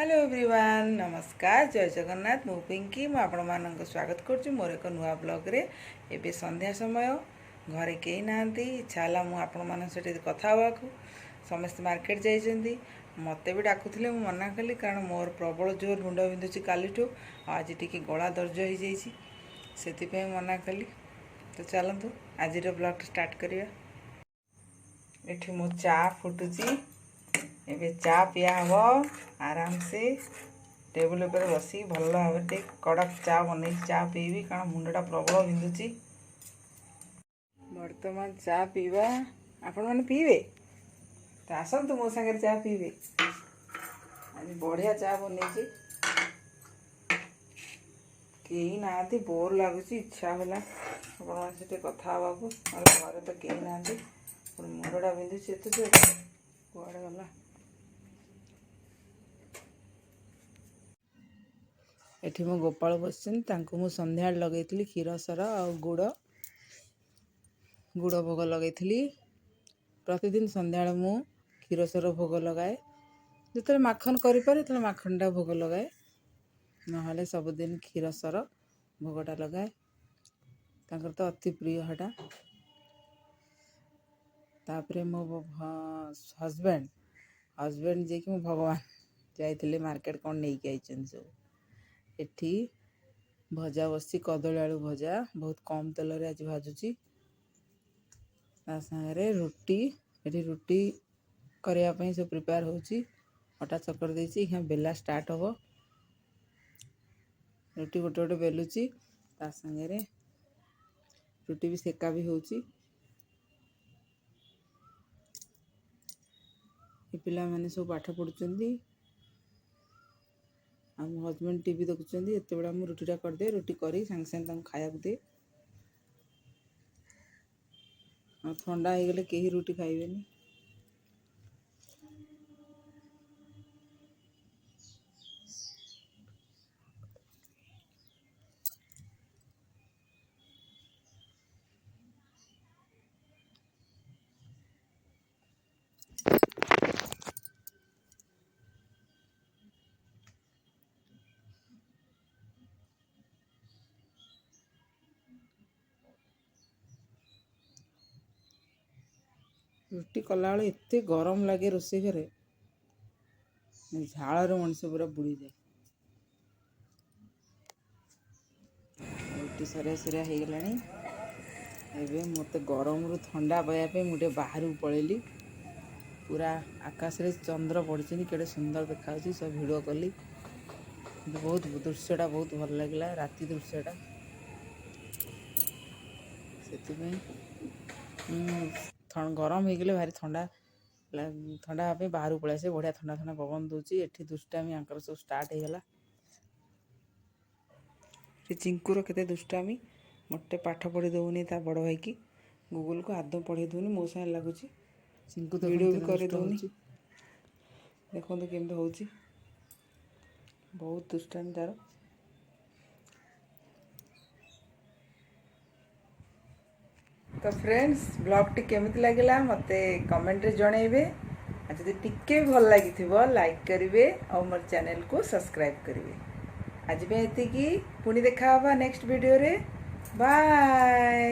Hello everyone नमस्कार जय जगन्नाथ मु पिंकी मु आपण मानक स्वागत करुच्ची मोर एक नुआ ब्लॉग रे एबे संध्या समय घरे कई नांती इच्छा हला मु आपण मान सेठी कथा हवाकू समस्त मार्केट जाइछंती मते भी डाकुथिले मु मना कली कारण मोर प्रबल जोर मुंड बिंदुची कालीठू आज टिके गला दर्ज हो जाइछि सेति पे मना कली। तो चलंतु आज ब्लॉग स्टार्ट करिया। एठी मु चा फुटुची एबे चा पिया हम आराम से टेबुल पर बसी भल भाव कड़क चा बन चा पीबी कारण मुंडा प्रबल बिंदुची। बर्तमान चा पीवा आपण मैंने पीबे तो आसतु मो सागर चा पीबे। आज बढ़िया चा बन कई ना बोर लगुच इच्छा होला आपटे कथा हवा को घर तो कई ना मुंडा बिंदुची एत जो कुआड़े गला। एठी मो गोपाल बसन मु संध्या लगे क्षीर सर आ गुड़ भोग लगे प्रतिदिन संध्या मु क्षीर सर भोग लगाए जो माखन करे माखनटा भोग लगाए ना सबुदिन क्षीर सर भोगटा लगाए तो अति प्रिय हटा। तापरे मो हजबैंड जे कि मो भगवान जाइए मार्केट कौन नहीं आई सब एठी भजा बसी कदली आलू भजा बहुत कम तेल रे आज भाजुची सागे रुटी एठी रुटी करने सब प्रिपेयर होची अटा चकर देची यहाँ बेला स्टार्ट हो रुटी गोटे गोटे बेलुची सागे रुटी भी सेका भी होची। पिला माने सब पाठ पढ़ुचंदी आ मो हजबैंड टीवी देखुं एत बड़ा मुझे रुटीटा करदे रुटी करी सांगे सांगे खाया दे ठंडा हो गले कहीं रुटी खाइबेनी। रुटी कला एत गरम लगे रोसे घरे झाड़ मनीष पूरा बुड़ी जाए। रुटी सरिया सरिया हो गलानी एबे मत गरम रु ठंडा पाइबा मुझे बाहर पलैली पूरा आकाश रे चंद्र पड़ी केड़े सुंदर देखा सब भिड़ कली बहुत दृश्यटा बहुत भल लगे राति दृश्यटा से गरम हो गले भारी ठंडा ठंडा हाँ बाहर पलि आसे बढ़िया ठंडा ठंडा पवन दूची एठी दुष्टामी आंकर सब स्टार्ट होगला। चिंकुर केते दुष्टामी मोटे पाठ पढ़ी दौनी ता बड़ भाई की गूगल को आदम पढ़ी दौनी मो साथ लगुच चिंकू तो वीडियो भी कर दौनी देखो तो केमती होची बहुत दुष्टामी तार। तो फ्रेंड्स ब्लॉग टी केमिति लागिला मते कमेंट रे जणैबे आ जदि टिके भल लागिथिबो लाइक करिवे और मोर चैनल को सब्सक्राइब करिवे। आज पे एतिकी पुणी देखा हवा नेक्स्ट वीडियो रे बाय।